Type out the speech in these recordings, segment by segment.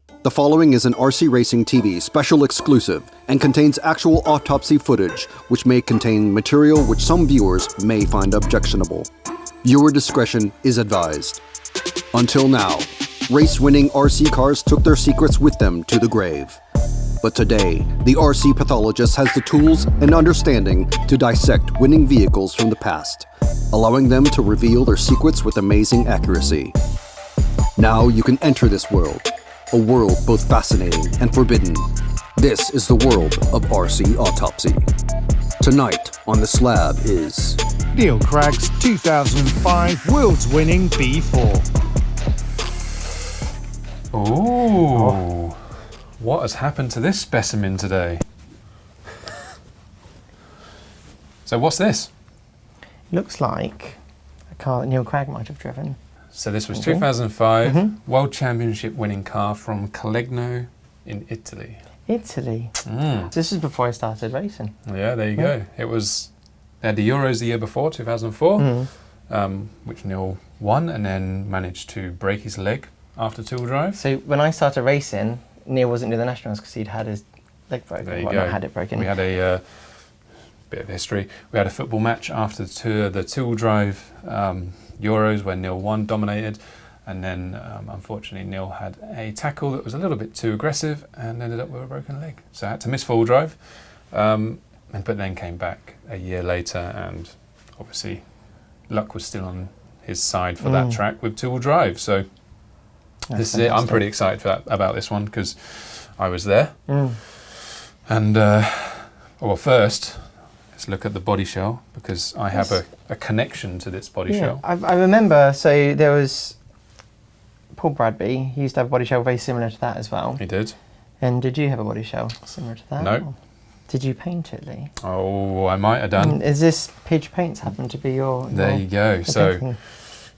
The following is an RC Racing TV special exclusive and contains actual autopsy footage, which may contain material which some viewers may find objectionable. Viewer discretion is advised. Until now, race-winning RC cars took their secrets with them to the grave. But today, the RC pathologist has the tools and understanding to dissect winning vehicles from the past, allowing them to reveal their secrets with amazing accuracy. Now you can enter this world, a world both fascinating and forbidden. This is the world of RC Autopsy. Tonight on the slab is Neal Cragg's 2005 world's winning B4. Ooh, what has happened to this specimen today? So what's this? Looks like a car that Neal Cragg might have driven. So this was 2005 World Championship winning car from Collegno in Italy. Italy. This is before I started racing. Yeah, there you go. It was, they had the Euros the year before, 2004, which Neal won and then managed to break his leg after two-wheel drive. So when I started racing, Neal wasn't doing the Nationals because he'd had his leg broken. There you well, go. Not had it broken. We had a bit of history. We had a football match after the two-wheel drive Euros where Neal won, dominated, and then unfortunately Neal had a tackle that was a little bit too aggressive and ended up with a broken leg. So I had to miss full drive, but then came back a year later, and obviously luck was still on his side for that track with two-wheel drive. So this is it. I'm pretty excited about this one because I was there. And well, first, let's look at the body shell because I have a connection to this body shell. I remember, so there was Paul Bradby, he used to have a body shell very similar to that as well. He did. And did you have a body shell similar to that? No. Did you paint it, Lee? Oh, I might have done. Is this Pidge Paints happen to be your... There you go. So, painting?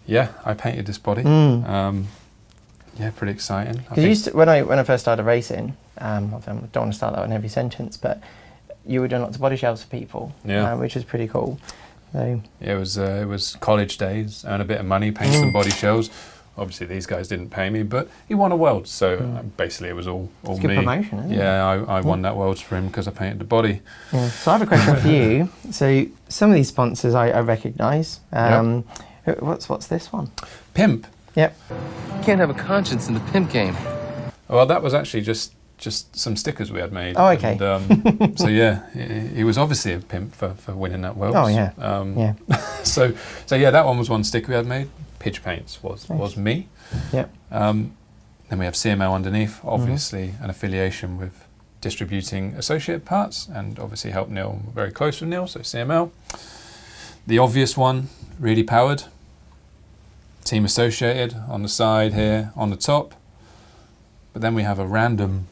yeah, I painted this body. Yeah, pretty exciting. Because when I first started racing, I don't want to start that in every sentence, but you were doing lots of body shells for people, which was pretty cool. So yeah, it was college days, earn a bit of money, paint some body shells. Obviously, these guys didn't pay me, but he won a world, so basically it was all it's me. good promotion, isn't it? Yeah, I won that world for him because I painted the body. Yeah. So I have a question for you. So some of these sponsors I recognise. What's this one? Pimp. Yep. You can't have a conscience in the pimp game. Well, that was actually just some stickers we had made. Oh, okay. And, so yeah, he was obviously a pimp for winning that world. Oh yeah. Yeah. so yeah, that one was one sticker we had made. Pidge Paints was me. Yep. Then we have CML underneath, obviously an affiliation with distributing associated parts, and obviously helped Neal, very close with Neal, so CML. The obvious one, really powered. Team Associated on the side here, on the top. But then we have a random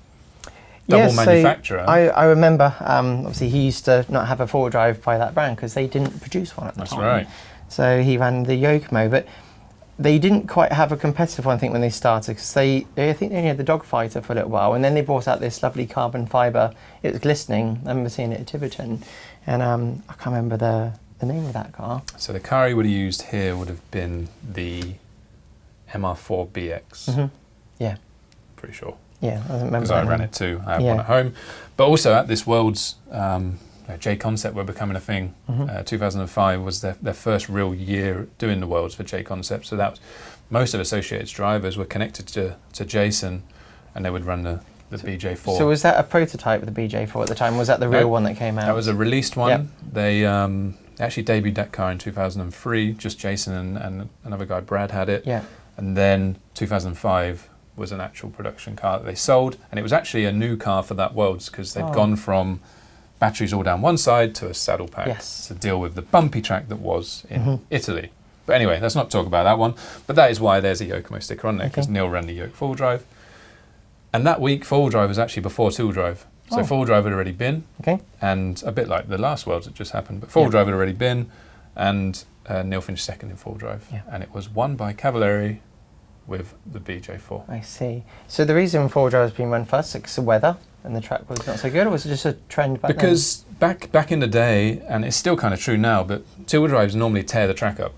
double manufacturer. I remember, obviously he used to not have a four-wheel drive by that brand because they didn't produce one at the time. That's right. So he ran the Yokomo, but they didn't quite have a competitive one, I think, when they started, because I think they only had the Dogfighter for a little while, and then they brought out this lovely carbon fibre. It was glistening. I remember seeing it at Tiverton, and I can't remember the name of that car. So the car he would have used here would have been the MR4 BX. Yeah. Pretty sure. Yeah, I remember. Because I ran it too. I have one at home. But also at this World's J Concept were becoming a thing. 2005 was their first real year doing the Worlds for J Concept. So that was, most of Associated's drivers were connected to Jason, and they would run the BJ4. So was that a prototype of the BJ4 at the time? Was that the real one that came out? That was a released one. Yep. They actually debuted that car in 2003. Just Jason and another guy, Brad, had it. Yeah. And then 2005 was an actual production car that they sold, and it was actually a new car for that Worlds because they'd gone from batteries all down one side to a saddle pack to deal with the bumpy track that was in Italy. But anyway, let's not talk about that one. But that is why there's a Yokomo sticker on there, because Neal ran the Yoke full drive. And that week, full drive was actually before two-wheel drive. So full drive had already been, and a bit like the last Worlds that just happened, but full drive had already been, and Neal finished second in full drive. And it was won by Cavalieri with the BJ4. I see. So the reason full drive has been run first is because the weather and the track was not so good, or was it just a trend back then? Because back in the day, and it's still kind of true now, but two-wheel drives normally tear the track up.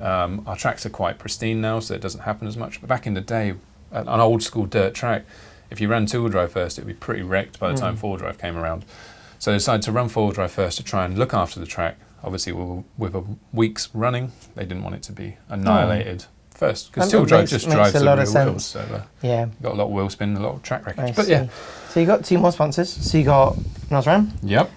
Our tracks are quite pristine now, so it doesn't happen as much. But back in the day, an old school dirt track, if you ran two-wheel drive first, it would be pretty wrecked by the time four-wheel drive came around. So they decided to run four-wheel drive first to try and look after the track. Obviously, with a week's running, they didn't want it to be annihilated first, because two-wheel drive just drives the rear wheels. So got a lot of wheel spin, a lot of track wreckage. But yeah. So you got two more sponsors. So you got Nosram, Yep.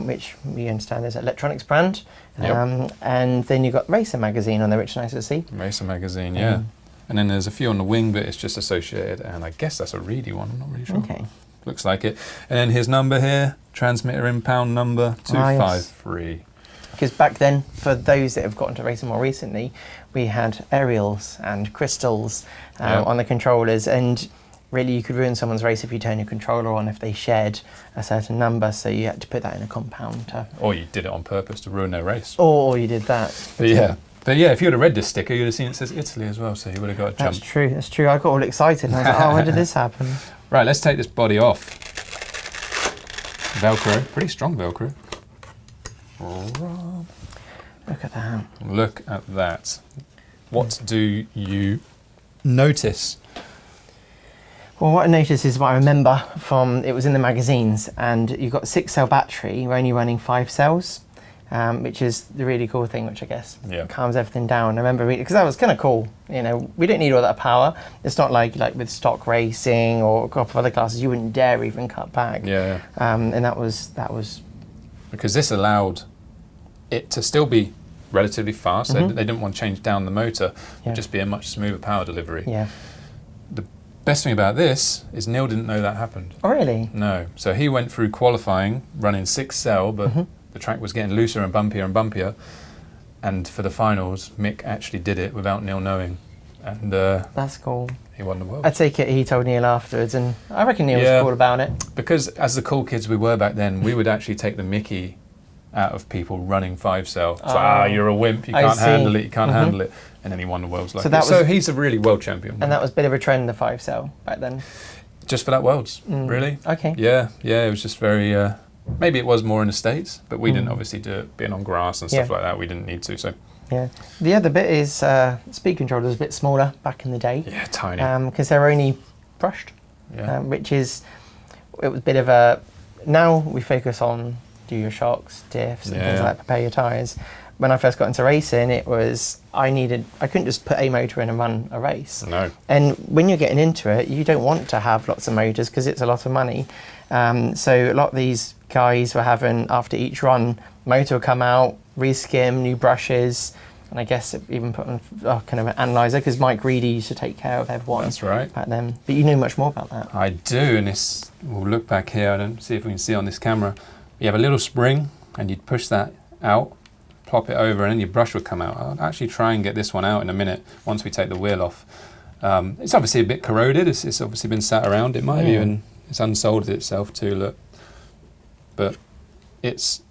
Which we understand is an electronics brand. Yep. And then you got Racer Magazine on there, which is nice to see. Racer Magazine, yeah. And then there's a few on the wing, but it's just associated, and I guess that's a Reedy one, I'm not really sure. Okay. Looks like it. And then his number here, transmitter impound number 253. Because back then, for those that have gotten to racing more recently, we had aerials and crystals on the controllers, and really you could ruin someone's race if you turn your controller on if they shared a certain number, so you had to put that in a compound. Or you did it on purpose to ruin their race. Or you did that. But yeah, if you would have read this sticker, you'd have seen it says Italy as well, so you would have got a jump. That's true. I got all excited and I was like, oh, when did this happen? Right, let's take this body off. Velcro, pretty strong Velcro. Look at that. Look at that. What do you notice? Well, what I noticed is what I remember from, it was in the magazines, and you've got 6-cell battery, you're only running 5 cells, which is the really cool thing, which I guess calms everything down. I remember reading, because that was kind of cool, you know, we don't need all that power. It's not like with stock racing or a couple of other classes, you wouldn't dare even cut back. And that was... Because this allowed it to still be relatively fast. They didn't want to change down the motor, but just be a much smoother power delivery. The best thing about this is Neal didn't know that happened. Oh, really? No. So he went through qualifying, running 6-cell, but the track was getting looser and bumpier. And for the finals, Mick actually did it without Neal knowing. And that's cool. He won the world. I take it he told Neal afterwards, and I reckon Neal was cool about it. Because as the cool kids we were back then, we would actually take the mickey out of people running 5-cell. So, you're a wimp, you can't handle it, handle it. And then he won the worlds like that. So he's a really world champion. And that was a bit of a trend, the 5-cell back then? Just for that worlds, really. Okay. Yeah, it was just very, maybe it was more in the States, but we didn't obviously do it being on grass and stuff like that. We didn't need to, so. Yeah. The other bit is speed controller was a bit smaller back in the day. Yeah, tiny. Because they're only brushed, which is, it was a bit of a, now we focus on do your shocks, diffs and things like that, prepare your tyres. When I first got into racing, it was, I couldn't just put a motor in and run a race. No. And when you're getting into it, you don't want to have lots of motors because it's a lot of money. So a lot of these guys were having, after each run, motor will come out, reskim, new brushes, and I guess even put on kind of an analyzer, because Mike Reedy used to take care of everyone. That's right. Back then. But you know much more about that. I do, and this, we'll look back here and see if we can see on this camera. You have a little spring, and you'd push that out, plop it over, and then your brush would come out. I'll actually try and get this one out in a minute once we take the wheel off. It's obviously a bit corroded. It's obviously been sat around. It might have even, it's unsoldered itself too, look. But it's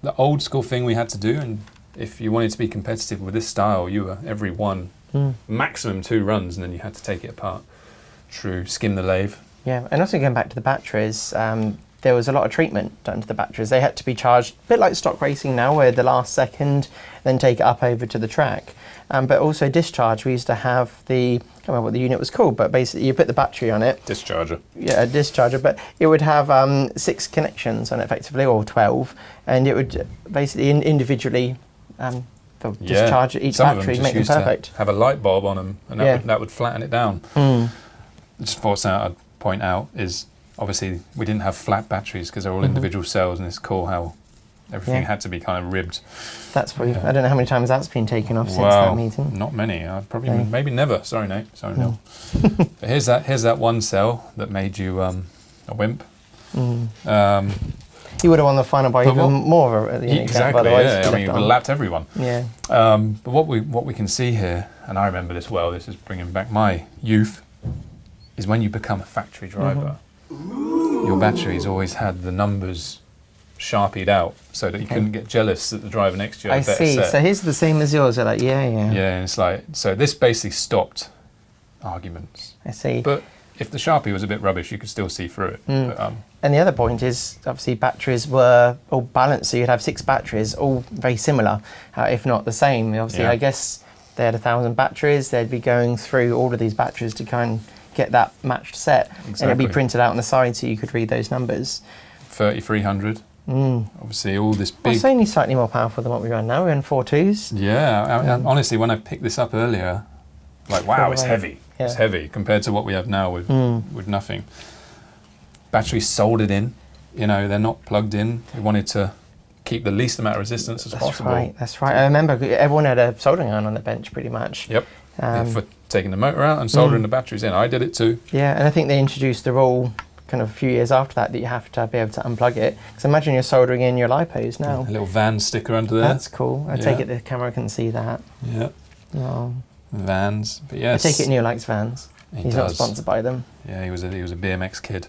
the old school thing we had to do, and if you wanted to be competitive with this style, you were every one, maximum 2 runs, and then you had to take it apart. True, skim the lathe. Yeah, and also going back to the batteries, there was a lot of treatment done to the batteries. They had to be charged, a bit like stock racing now, where the last second, then take it up over to the track. But also discharge, we used to have the, I can't remember what the unit was called, but basically you put the battery on it. Discharger. Yeah, a discharger, but it would have 6 connections on it effectively, or 12, and it would basically individually discharge each battery, make them perfect. Have a light bulb on them, and that would flatten it down. Just thought I'd point out is, obviously we didn't have flat batteries because they're all individual cells, and it's cool how everything had to be kind of ribbed. That's probably, I don't know how many times that's been taken off since that meeting. Not many. Probably maybe never. Sorry, Nate. Sorry, Neal. But here's that one cell that made you a wimp. You would have won the final by even more of a exactly. Otherwise, I mean, you would have lapped everyone. Yeah. But what we can see here, and I remember this well. This is bringing back my youth. Is when you become a factory driver, your batteries always had the numbers sharpied out so that you couldn't get jealous that the driver next to you had a better see. set. So his the same as yours. They're like, yeah. Yeah, and it's like, so this basically stopped arguments. I see. But if the Sharpie was a bit rubbish, you could still see through it. But, and the other point is, obviously, batteries were all balanced, so you'd have 6 batteries, all very similar, if not the same. Obviously, I guess they had 1,000 batteries. They'd be going through all of these batteries to kind of get that matched set. And it'd be Exactly. printed out on the side so you could read those numbers. 3300. Obviously, all this Well, big. it's only slightly more powerful than what we run now. We're in 4.2s. Yeah, honestly, when I picked this up earlier, like, wow, it's heavy. Yeah. It's heavy compared to what we have now with nothing. Batteries soldered in, you know, they're not plugged in. We wanted to keep the least amount of resistance as possible. That's right. I remember everyone had a soldering iron on the bench pretty much. Yep. Yeah, for taking the motor out and soldering the batteries in. I did it too. Yeah, and I think they introduced the rule kind of a few years after that you have to be able to unplug it. Because imagine you're soldering in your lipos now. A little van sticker under there. That's cool. I take it the camera can see that. Yeah. Oh. Vans, but yes. I take it Neil likes Vans. He's not sponsored by them. Yeah, he was a BMX kid.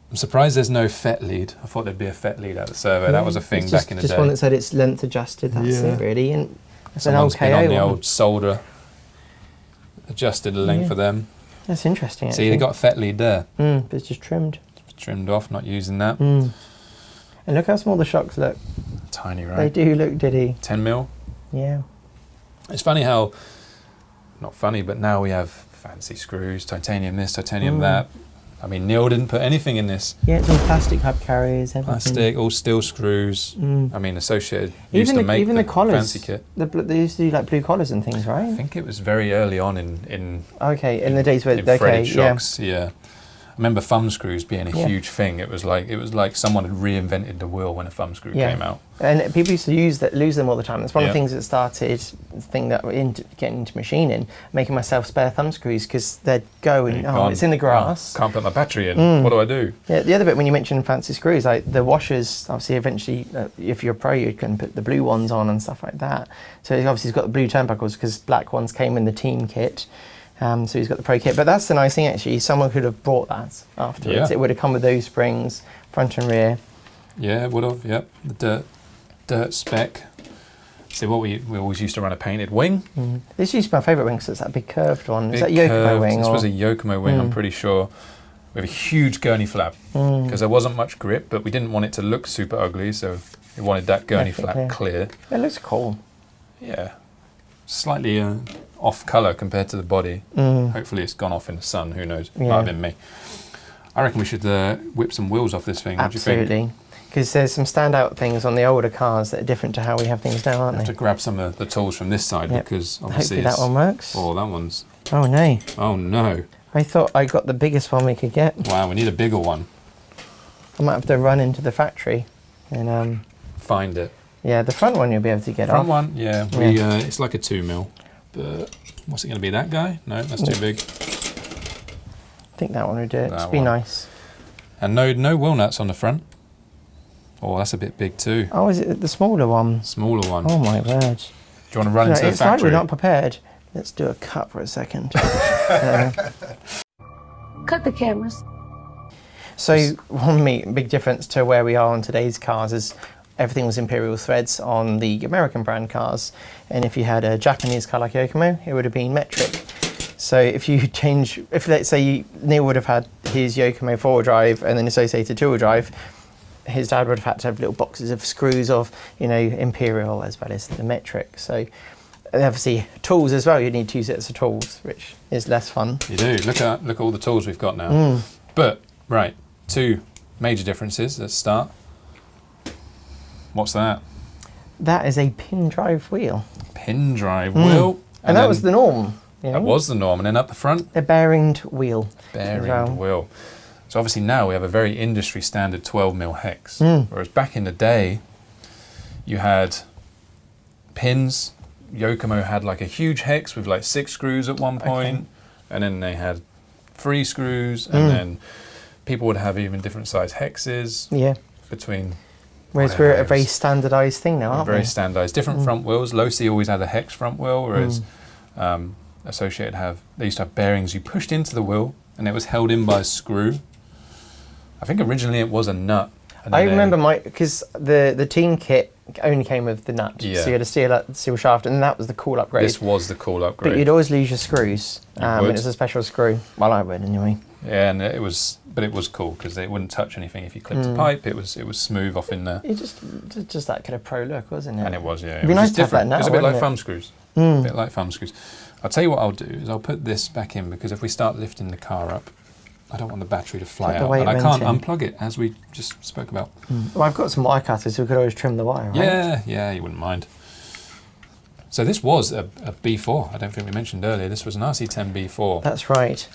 I'm surprised there's no FET lead. I thought there'd be a FET lead at the servo. That was a thing back in the day. Just one that said it's length adjusted. That's it really. And it's an old Someone's been on KO the one. old solder, adjusted the length for them. That's interesting. See, they got a FET lead there. But it's just trimmed. Trimmed off, not using that. And look how small the shocks look. Tiny, right? They do look diddy. 10 mil. Yeah. It's funny how, not funny, but now we have fancy screws, titanium this, titanium that. I mean, Neil didn't put anything in this. Yeah, it's all plastic hub carriers, everything. Plastic, all steel screws. I mean, Associated used to make even the the collars, fancy kit. They used to do like blue collars and things, right? I think it was very early on in the days where threaded shocks. Yeah. I remember thumb screws being a huge thing. It was like someone had reinvented the wheel when a thumb screw came out. And people used to lose them all the time. It's one of the things that started the thing that getting into machining, making myself spare thumb screws because they'd go and it's in the grass. Can't put my battery in. What do I do? Yeah, the other bit when you mentioned fancy screws, like the washers, obviously eventually, if you're a pro, you can put the blue ones on and stuff like that. So obviously he's got the blue turnbuckles because black ones came in the team kit. So he's got the pro kit. But that's the nice thing actually, someone could have brought that afterwards. Yeah. It would have come with those springs, front and rear. Yeah, it would have, yep. The dirt spec. See, what we always used to run a painted wing. This used to be my favourite wing because it's that big curved one. Is Big that Yokomo curved. wing? This was a Yokomo wing, I'm pretty sure. With a huge gurney flap. Because there wasn't much grip, but we didn't want it to look super ugly, so we wanted that gurney flap clear. It looks cool. Yeah. Slightly off colour compared to the body. Hopefully it's gone off in the sun, who knows. Might have been me. I reckon we should whip some wheels off this thing. What do you think? Absolutely. Because there's some standout things on the older cars that are different to how we have things now, aren't I have they? to grab some of the tools from this side because obviously Hopefully that one works. Oh, that one's... Oh no. Oh no. I thought I got the biggest one we could get. Wow, we need a bigger one. I might have to run into the factory and Find it. yeah, the front one you'll be able to get Front off. one, yeah. It's like a 2 mil. But what's it going to be, that guy? No, that's too big. I think that one would do it. That Just be one. nice. And no wheel nuts on the front. Oh, that's a bit big too. Oh, is it the smaller one? Smaller one. Oh my word. Do you want to run into the It's like factory? we're not prepared. Let's do a cut for a second. Cut the cameras. So one big difference to where we are on today's cars is everything was Imperial threads on the American brand cars, and if you had a Japanese car like Yokomo, it would have been metric. So if let's say Neil would have had his Yokomo 4-wheel-drive and then associated 2-wheel drive, his dad would have had to have little boxes of screws of, Imperial as well as the metric. So obviously tools as well, you need 2 sets of tools, which is less fun. You do. Look at all the tools we've got now. But, right, 2 major differences. Let's start. What's that? That is a pin drive wheel. Pin drive wheel. And that was the norm. That was the norm. And then up the front, A bearinged wheel. bearing wheel. So obviously now we have a very industry standard 12mm hex. Whereas back in the day, you had pins. Yokomo had like a huge hex with like 6 screws at one point, and then they had 3 screws, and then people would have even different size hexes between. Whereas we're at a very standardised thing now, aren't we? Very standardised. Different front wheels. Losi always had a hex front wheel, whereas Associated they used to have bearings you pushed into the wheel, and it was held in by a screw. I think originally it was a nut. I remember because the team kit only came with the nut, so you had a steel shaft, and that was the cool upgrade. This was the cool upgrade. But you'd always lose your screws. You would. It's a special screw. Well, I would anyway. Yeah, and it was cool because it wouldn't touch anything if you clipped a pipe. It was smooth off in there. It just that kind of pro look, wasn't it? And it was, yeah. It'd be nice to have that now, It was a bit like wouldn't it? thumb screws. A bit like thumb screws. I'll tell you what I'll do is I'll put this back in, because if we start lifting the car up, I don't want the battery to fly Take the out, weight and I can't in. unplug it, as we just spoke about. Well, I've got some wire cutters, so we could always trim the wire, right? Yeah, you wouldn't mind. So this was a B4. I don't think we mentioned earlier. This was an RC10 B4. That's right.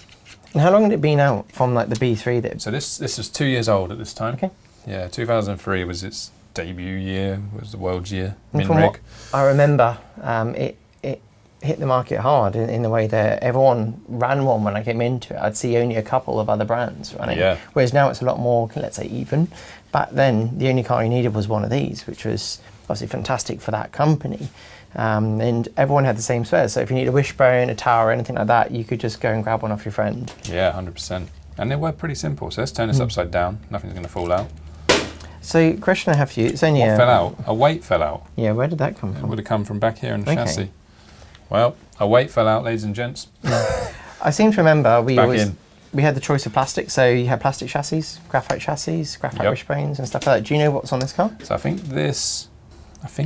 And how long had it been out from like the B3 that? So this was 2 years old at this time. Okay. Yeah, 2003 was its debut year. Was the world's year. And from what I remember, it hit the market hard in the way that everyone ran one when I came into it. I'd see only a couple of other brands running. Yeah. Whereas now it's a lot more, let's say, even. Back then, the only car you needed was one of these, which was obviously fantastic for that company. And everyone had the same spares. So if you need a wishbone, a tower, anything like that, you could just go and grab one off your friend. Yeah, 100%. And they were pretty simple. So let's turn this upside down. Nothing's going to fall out. So, question I have for you. It's only What fell out? A weight fell out. Yeah, where did that come It from? would have come from back here in the Okay. chassis. Well, a weight fell out, ladies and gents. I seem to remember Back in. we had the choice of plastic. So you had plastic chassis, graphite Yep. wishbones and stuff like that. Do you know what's on this car? So I think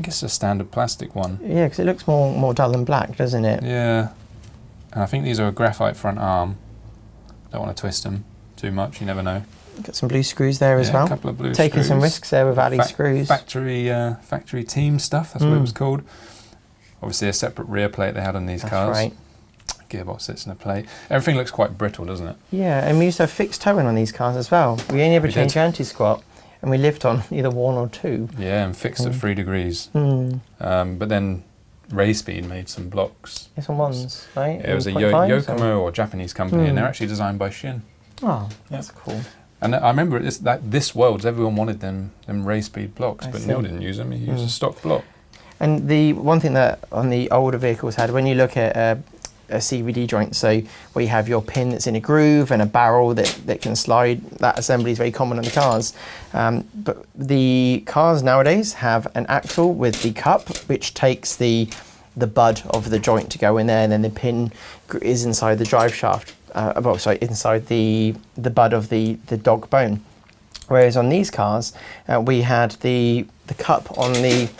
it's a standard plastic one. Yeah, because it looks more dull and black, doesn't it? Yeah. And I think these are a graphite front arm. Don't want to twist them too much, you never know. Got some blue screws there as Yeah, well. a couple of blue Taking some screws. risks there with Ali screws. Factory team stuff, that's what it was called. Obviously a separate rear plate they had on these That's cars. right. Gearbox sits in a plate. Everything looks quite brittle, doesn't it? Yeah, and we used to have fixed towing on these cars as well. We only ever We changed did. the anti-squat, and we lived on either 1 or 2. Yeah, and fixed at 3 degrees. Mm. But then Rayspeed made some blocks. It's on ones, right? It was a 1.5s, Yokomo or Japanese company, and they're actually designed by Shin. Oh, that's cool. And I remember this Worlds, everyone wanted them Rayspeed blocks, I but see. Neil didn't use them. He used a stock block. And the one thing that on the older vehicles had, when you look at a CVD joint, so where you have your pin that's in a groove and a barrel that can slide, that assembly is very common on the cars. But the cars nowadays have an axle with the cup, which takes the bud of the joint to go in there, and then the pin is inside the drive shaft. Inside the bud of the dog bone. Whereas on these cars, we had the cup on the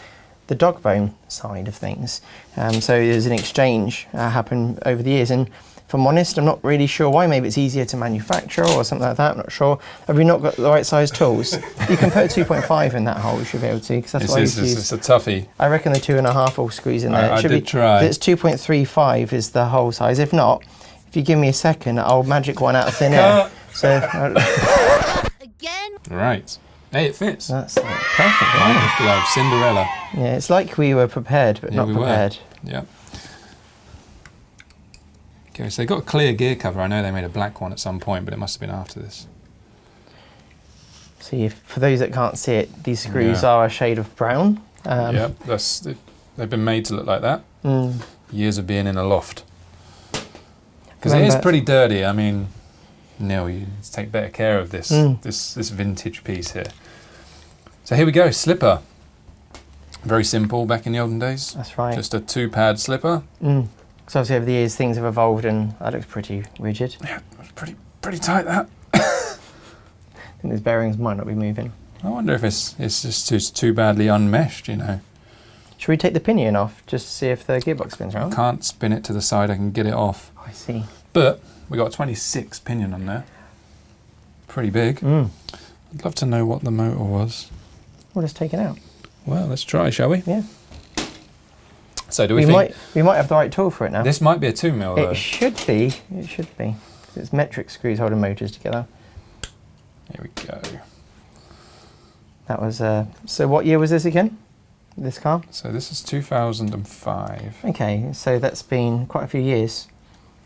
dog bone side of things. So there's an exchange happen over the years. And if I'm honest, I'm not really sure why. Maybe it's easier to manufacture or something like that. I'm not sure. Have we not got the right size tools? You can put a 2.5 in that hole, you should be able to, because that's what I used to use. It's a toughie. I reckon the 2.5 all screws in there. I It did try. It's 2.35 is the hole size. If not, if you give me a second, I'll magic one out of thin air. So Again? Right. Hey, it fits. that's perfect. Like Right? a glove, Cinderella. Yeah, it's like we were prepared, but Yeah, not we were. prepared. Yeah. Okay, so they got a clear gear cover. I know they made a black one at some point, but it must have been after this. See, for those that can't see it, these screws Yeah. are a shade of brown. Yeah, they've been made to look like that. Years of being in a loft. Because it is Remember- pretty dirty. I mean, Neil, you need to take better care of this this vintage piece here. So here we go, slipper. Very simple back in the olden days. That's right. Just a 2-pad slipper. Because obviously over the years things have evolved, and that looks pretty rigid. Yeah, it's pretty tight that. I think those bearings might not be moving. I wonder if it's just too badly unmeshed, you know. Should we take the pinion off just to see if the gearbox spins I around? can't spin it to the side, I can get it off. I see. But we got a 26 pinion on there. Pretty big. I'd love to know what the motor was. We'll just take it out. Well, let's try, shall we? Yeah. So do we think we might have the right tool for it now. this might be a 2 mil though? It should be. It should be. It's metric screws holding motors together. Here we go. That was. So what year was this again? This car? So this is 2005. Okay, so that's been quite a few years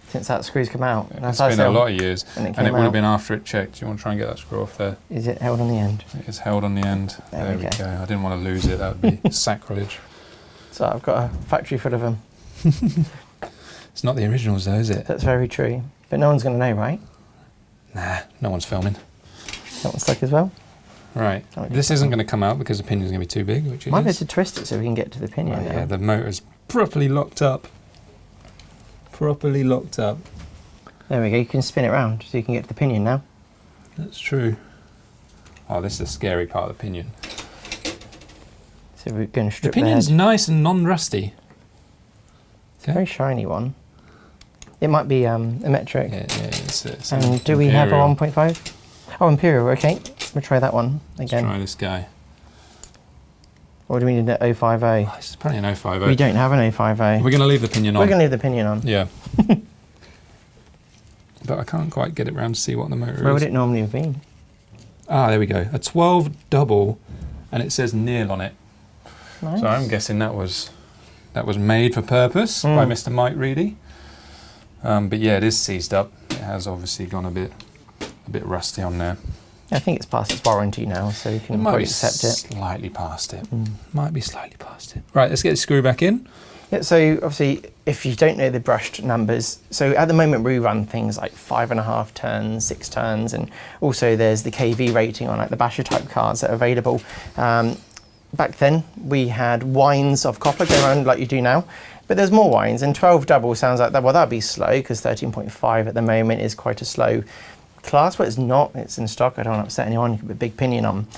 since that screw's come out. It's been a lot of years, and it and came it would have out. been after it checked. Do you want to try and get that screw off there? Is it held on the end? It is held on the end. There we go. I didn't want to lose it. That would be sacrilege. So I've got a factory full of them. It's not the originals though, is it? That's very true. But no one's going to know, right? Nah, no one's filming. That one's stuck as well. Right. Oh, it This isn't going to come out because the pinion's going to be too big, which it Might be able is. to twist it so we can get to the pinion Oh, now. yeah, the motor's properly locked up. Properly locked up. There we go. You can spin it round so you can get to the pinion now. That's true. Oh, this is the scary part of the pinion. So we're going to The strip the pinion's head. nice and non-rusty. It's a very shiny one. It might be a metric. Yeah, it's And do we have a Imperial. 1.5? Oh, Imperial, okay. We'll try that one Let's again. try this guy. Or do we need an 050? Oh, it's probably an 050. We don't have an 050. We're going to leave the Pinion on. We're going to leave the Pinion on. Yeah. But I can't quite get it round to see what the motor Where is. would it normally have been? Ah, there we go. A 12 double, and it says Neal on it. Nice. So I'm guessing that was made for purpose by Mr. Mike Reedy. But yeah, it is seized up. It has obviously gone a bit rusty on there. I think it's past its warranty now, so you It can might probably be accept it. slightly past it. Might be slightly past it. Right, let's get the screw back in. Yeah, so obviously, if you don't know the brushed numbers, so at the moment we run things like 5.5 turns, 6 turns, and also there's the KV rating on like the basher type cars that are available. Back then we had wines of copper go around like you do now, but there's more wines, and 12 double sounds like that. Well, that'd be slow because 13.5 at the moment is quite a slow class, but it's not. It's in stock. I don't want to upset anyone. You can put a big Pinion on.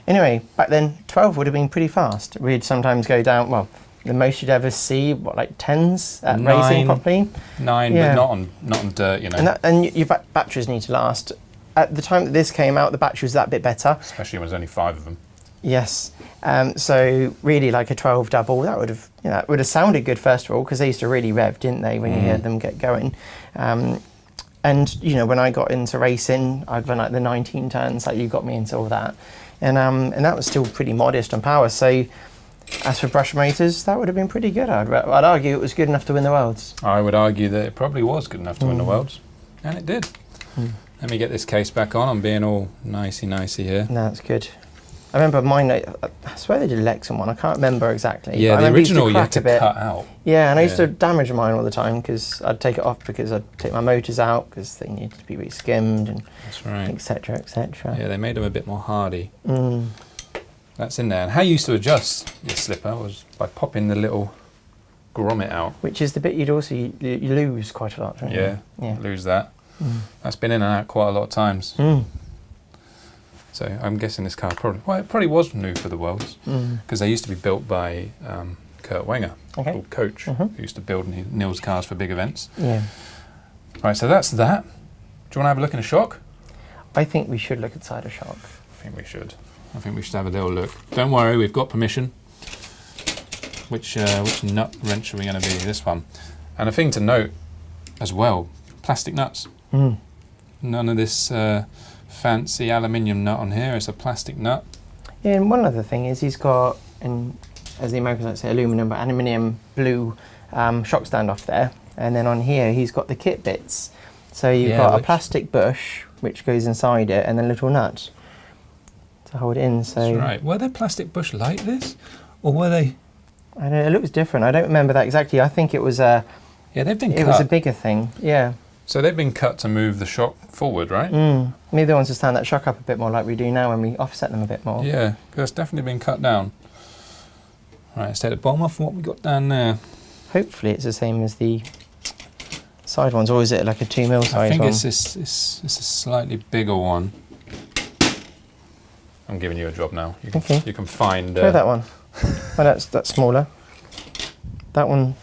Anyway, back then 12 would have been pretty fast. We'd sometimes go down. Well, the most you'd ever see, what, like 10s at racing properly. 9, Yeah. but not on dirt, you know. And your batteries need to last. At the time that this came out, the battery was that bit better. Especially when there's only 5 of them. Yes. So really, like a 12 double, that would have sounded good first of all, because they used to really rev, didn't they, when you heard them get going. And you know, when I got into racing, I'd run like the 19 turns, like you got me into all that, and that was still pretty modest on power. So as for brush motors, that would have been pretty good. I'd argue it was good enough to win the Worlds. I would argue that it probably was good enough to win the Worlds, and it did. Let me get this case back on. I'm being all nicey here. No, that's good. I remember mine. I swear they did a Lexan one. I can't remember exactly. Yeah, but I the remember it used original you crack had to a bit. cut out. Yeah, and I used Yeah. to damage mine all the time because I'd take it off because I'd take my motors out because they needed to be re-skimmed and That's right. etc. etc. Yeah, they made them a bit more hardy. That's in there. And how you used to adjust your slipper was by popping the little grommet out. Which is the bit you'd also you lose quite a lot, don't Yeah, you? Yeah. lose that. That's been in and out quite a lot of times. So I'm guessing this car probably was new for the Worlds because they used to be built by Kurt Wenger, called Coach, who used to build Neal's cars for big events. Yeah. Right, so that's that. Do you want to have a look in a shock? I think we should look inside a shock. I think we should. I think we should have a little look. Don't worry, we've got permission. Which nut wrench are we going to be? This one. And a thing to note as well, plastic nuts. None of this fancy aluminium nut on here. It's a plastic nut. Yeah, and one other thing is he's got, and as the Americans like to say, aluminium blue shock stand off there. And then on here he's got the kit bits. So you've got a plastic bush which goes inside it and then a little nut to hold it in. So That's right. Were they plastic bush like this? Or were they... I don't know, it looks different. I don't remember that exactly. I think it was a Yeah, they've been cut. it was a bigger thing. Yeah. So they've been cut to move the shock forward, right? Maybe they want to stand that shock up a bit more like we do now when we offset them a bit more. Yeah, because it's definitely been cut down. Right, let's take the bottom off what we got down there. Hopefully it's the same as the side ones, or is it like a 2 mil size I think one? it's a slightly bigger one. I'm giving you a job now. You can find... Try that one. Oh, that's smaller. That one,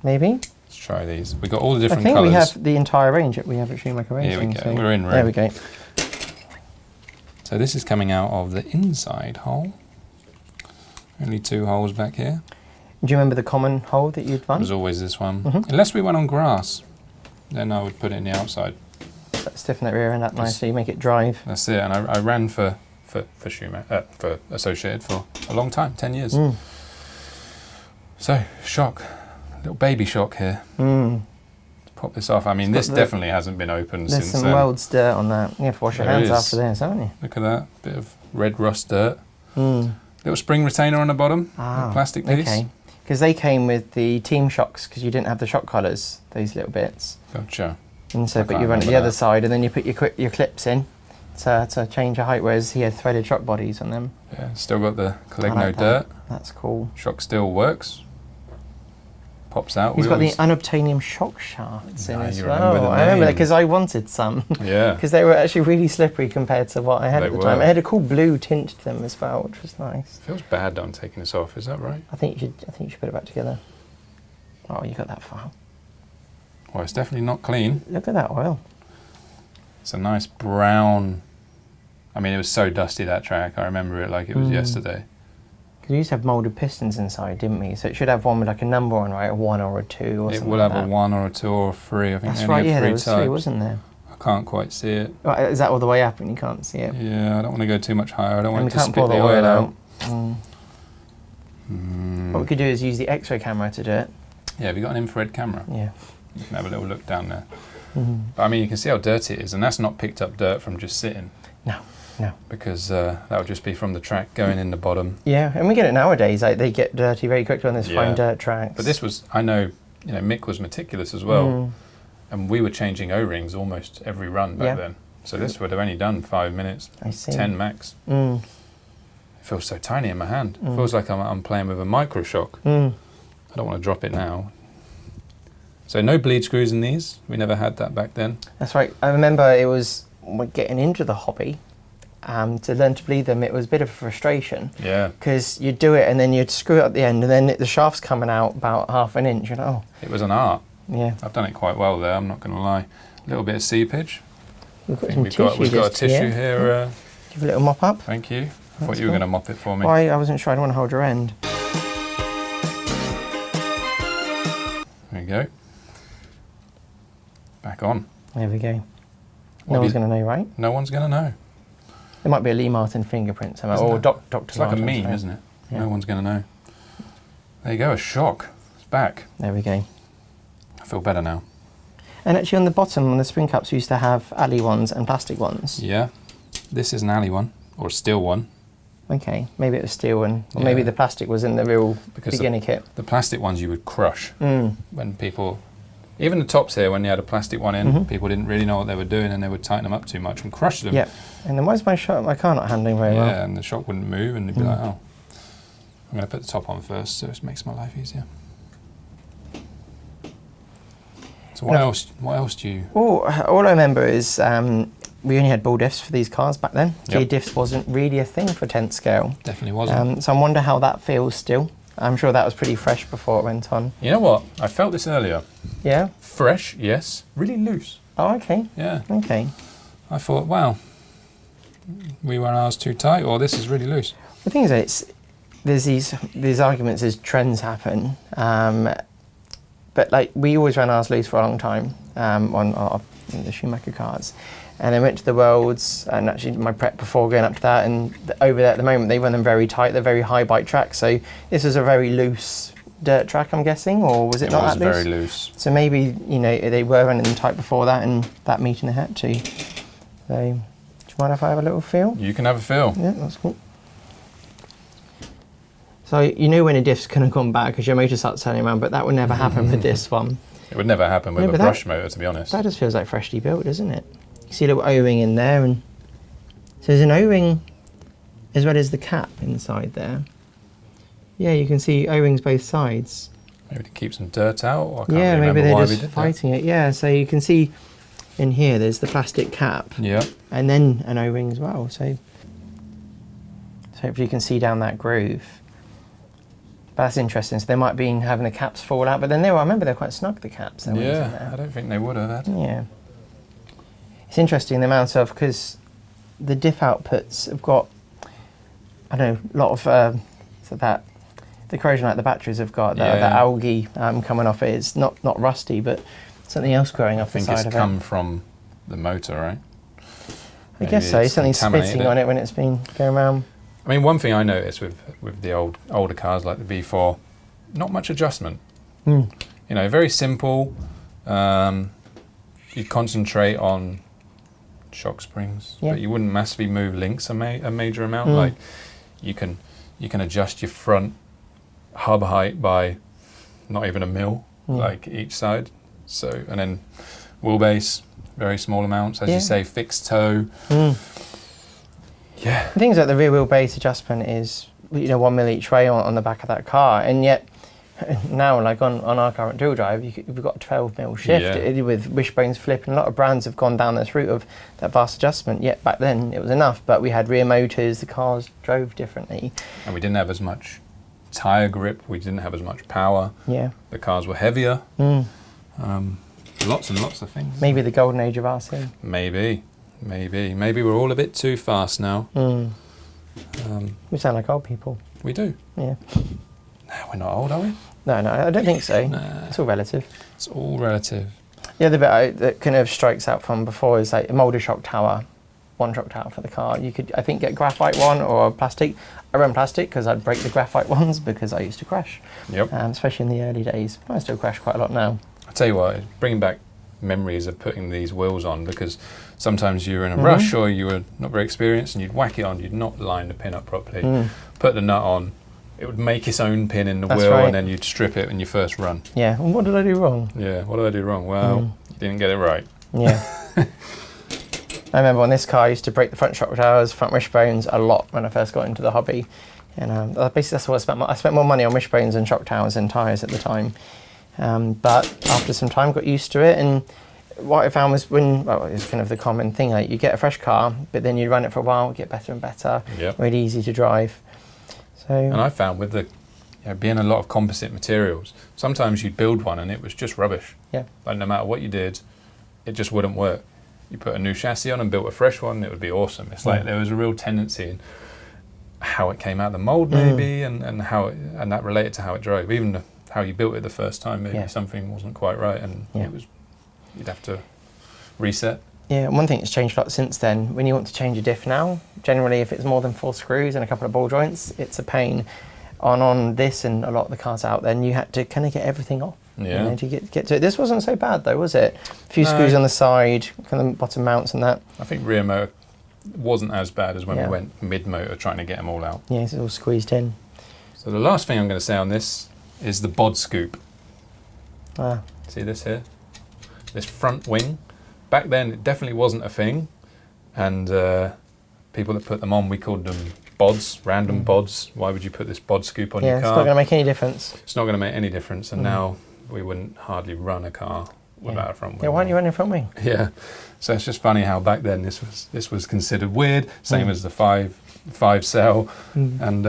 maybe? Let's try these. We've got all the I different think colours. we have the entire range. We have at Schumacher Racing. Here we go. So We're in there room. we go. So this is coming out of the inside hole. Only 2 holes back here. Do you remember the common hole that you'd run? There's always this one. Unless we went on grass, then I would put it in the outside. Stiffen that rear end up nicely, make it drive. That's it. And I ran for Schumacher, for Associated for a long time, 10 years. So, shock. Little baby shock here. Pop this off. I mean, this definitely hasn't been opened There's since... some World's dirt on that. You have to wash your There hands is. after this, haven't you? Look at that. Bit of red rust dirt. Little spring retainer on the bottom. Little plastic piece. Okay. Because they came with the team shocks because you didn't have the shock collars, those little bits. Gotcha. And so, I but can't you run it the remember other that. side and then you put your clips in to change your height, whereas he had threaded shock bodies on them. Yeah, still got the I Collegno like that. dirt. That's cool. Shock still works. Pops out. He's We got always- the unobtainium shock shafts in Ah, as you well. remember the I remember that name. because I wanted some. Yeah. Because they were actually really slippery compared to what I had They at the time. were. It had a cool blue tint to them as well, which was nice. Feels bad that I'm taking this off. Is that right? I think you should put it back together. Oh, you got that far. Well, it's definitely not clean. Look at that oil. It's a nice brown. I mean, it was so dusty, that track. I remember it like it was yesterday. Because we used to have moulded pistons inside, didn't we? So it should have one with like a number on, right? A 1 or a 2 or something. It will like have that. a 1 or a 2 or a 3. I think That's they only right, have yeah, 3 there was 3, types. wasn't there? I can't quite see it. Right, is that all the way up and you can't see it? Yeah, I don't want to go too much higher. I don't And want we it to can't spit pour the the oil out. What we could do is use the X-ray camera to do it. Yeah, have you got an infrared camera? Yeah. You can have a little look down there. But I mean, you can see how dirty it is, and that's not picked up dirt from just sitting. No, no. Because that would just be from the track going in the bottom. Yeah, and we get it nowadays. Like they get dirty very quickly on these fine dirt tracks. But this was, I know, Mick was meticulous as well, and we were changing O-rings almost every run back then. So this would have only done 5 minutes, I see. 10 max. It feels so tiny in my hand. It feels like I'm playing with a micro shock. I don't want to drop it now. So no bleed screws in these. We never had that back then. That's right. I remember it was getting into the hobby. To learn to bleed them, it was a bit of a frustration. Yeah. Because you'd do it and then you'd screw it at the end and then the shaft's coming out about half an inch. You know, It was an art. yeah. I've done it quite well there, I'm not going to lie. A little bit of seepage. We've got I some think tissue. we've got a just tissue here. Give a little mop up. Thank you. I thought That's you were cool. going to mop it for me. Well, I wasn't sure. I don't want to hold your end. There you go. Back on. There we go. What No have one's you- going to know, right? No one's going to know. There might be a Lee Martin fingerprint somewhere, Isn't or there? Dr. It's like a Martin's, meme, right? isn't it? Yeah. No one's going to know. There you go, a shock. It's back. There we go. I feel better now. And actually on the bottom, on the spring cups, we used to have alley ones and plastic ones. Yeah. This is an alley one, or a steel one. Okay, maybe it was steel and or maybe Yeah. the plastic was in the real Because beginner kit. The plastic ones you would crush Mm. when people... Even the tops here, when you had a plastic one in, people didn't really know what they were doing and they would tighten them up too much and crush them. Yeah. And then why is my car not handling very Yeah, well? and the shock wouldn't move and you'd be like, oh. I'm going to put the top on first so it makes my life easier. So what else do you... Oh, all I remember is we only had ball diffs for these cars back then. Yep. Gear diffs wasn't really a thing for 10th scale. Definitely wasn't. So I wonder how that feels still. I'm sure that was pretty fresh before it went on. You know what? I felt this earlier. Yeah? Fresh, yes. Really loose. Oh, okay. Yeah. Okay. I thought, wow, we ran ours too tight, or this is really loose. The thing is, there's these arguments as trends happen, but like we always ran ours loose for a long time on the Schumacher cars, and I went to the Worlds and actually my prep before going up to that, and over there at the moment they run them very tight. They're very high bike tracks, so this was a very loose dirt track, I'm guessing, or was it not was that loose? very loose. So maybe they were running them tight before that, and that meeting they had to. So, do you mind if I have a little feel? You can have a feel. Yeah, that's cool. So you know when a diff's going to come back because your motor starts turning around, but that would never happen with this one. It would never happen with No, a but brush motor, to be honest. That just feels like freshly built, doesn't it? You see a little O-ring in there, and so there's an O-ring as well as the cap inside there. Yeah, you can see O-rings both sides. Maybe to keep some dirt out. Or I can't Yeah, really maybe remember they're why we just did fighting it. Yeah, so you can see in here there's the plastic cap that. Yeah. and then an O-ring as well. So hopefully you can see down that groove. But that's interesting. So they might be having the caps fall out, but then I remember they're quite snug, the caps. There, wasn't Yeah, there? I don't think they would have had. Yeah. It's interesting the amount of, because the diff outputs have got, I don't know, a lot of, so that, the corrosion like the batteries have got, the algae coming off it. It's not rusty, but something else growing I off the think side it's of come it. from the motor, right? I guess Maybe so, it's something's contaminated spitting on it when it's been going around. I mean, one thing I noticed with the older cars like the B4, not much adjustment. Mm. You know, very simple. You concentrate on shock springs, Yeah. but you wouldn't massively move links a major amount. Like you can adjust your front hub height by not even a mil, like each side. So, and then wheelbase, very small amounts, as Yeah. you say, fixed toe. Yeah. Things like the rear wheel base adjustment is 1 mil each way on the back of that car, and yet now, like on our current dual drive, we've got a 12 mil shift with wishbones flipping. A lot of brands have gone down this route of that vast adjustment. Yet back then it was enough, but we had rear motors, the cars drove differently. And we didn't have as much tyre grip, we didn't have as much power. Yeah. The cars were heavier. lots and lots of things. Maybe the golden age of RC. Maybe we're all a bit too fast now. We sound like old people. We do. Yeah. No, we're not old, are we? No, I don't think so. Nah. It's all relative. It's all relative. The other bit that kind of strikes out from before is like a moulder shock tower, one shock tower for the car. You could, I think, get graphite one or plastic. I run plastic because I'd break the graphite ones because I used to crash. Yep. Especially in the early days. I still crash quite a lot now. I'll tell you what, bringing back memories of putting these wheels on, because sometimes you were in a rush or you were not very experienced and you'd whack it on, you'd not line the pin up properly, put the nut on, it would make its own pin in the wheel, right. and then you'd strip it in your first run. Yeah, and what did I do wrong? Yeah, what did I do wrong? Well, you didn't get it right. Yeah. I remember on this car I used to break the front shock towers, front wishbones a lot when I first got into the hobby. And basically that's what I spent more money on wishbones and shock towers and tyres at the time. But after some time got used to it, and what I found was it's kind of the common thing, like you get a fresh car, but then you run it for a while, get better and better, really easy to drive. So, and I found with the being a lot of composite materials, sometimes you'd build one and it was just rubbish. Yeah. Like no matter what you did, it just wouldn't work. You put a new chassis on and built a fresh one, it would be awesome. It's like there was a real tendency in how it came out of the mould maybe, and how it, and that related to how it drove. Even how you built it the first time, maybe something wasn't quite right, and you'd have to reset. Yeah, and one thing that's changed a lot since then, when you want to change a diff now, generally if it's more than 4 screws and a couple of ball joints, it's a pain. On this and a lot of the cars out then, you had to kind of get everything off. Yeah. You know, to get to it. This wasn't so bad though, was it? A few screws on the side, kind of bottom mounts and that. I think rear motor wasn't as bad as when we went mid-motor trying to get them all out. Yeah, it's all squeezed in. So the last thing I'm going to say on this is the bod scoop. Ah. See this here? This front wing. Back then it definitely wasn't a thing, and people that put them on, we called them bods, random bods. Why would you put this bod scoop on your car? Yeah, it's not going to make any difference. It's not going to make any difference, and now we wouldn't hardly run a car without a front wing. Yeah, why aren't you running front wing? Yeah, so it's just funny how back then this was considered weird, same as the five cell, and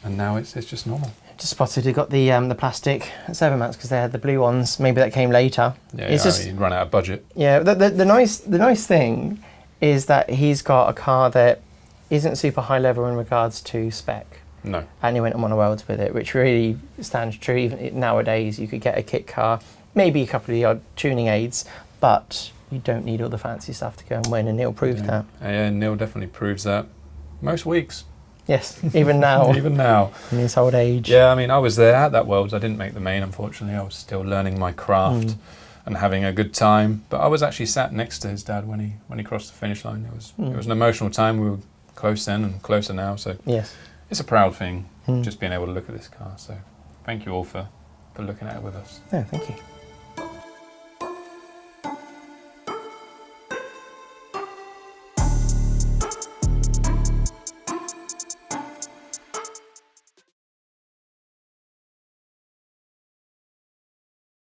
now it's just normal. Just spotted you got the plastic servo mounts because they had the blue ones. Maybe that came later. Yeah, it's just you'd run out of budget. Yeah, the nice thing is that he's got a car that isn't super high level in regards to spec. No. And he went on one of worlds with it, which really stands true. Even nowadays, you could get a kit car, maybe a couple of the odd tuning aids, but you don't need all the fancy stuff to go and win. And Neil proved that. Yeah, Neil definitely proves that. Most weeks. Yes, even now. Even now. In his old age. Yeah, I mean, I was there at that Worlds. I didn't make the main, unfortunately. I was still learning my craft and having a good time. But I was actually sat next to his dad when he crossed the finish line. It was an emotional time. We were close then and closer now. So yes, it's a proud thing, just being able to look at this car. So thank you all for looking at it with us. No, thank you.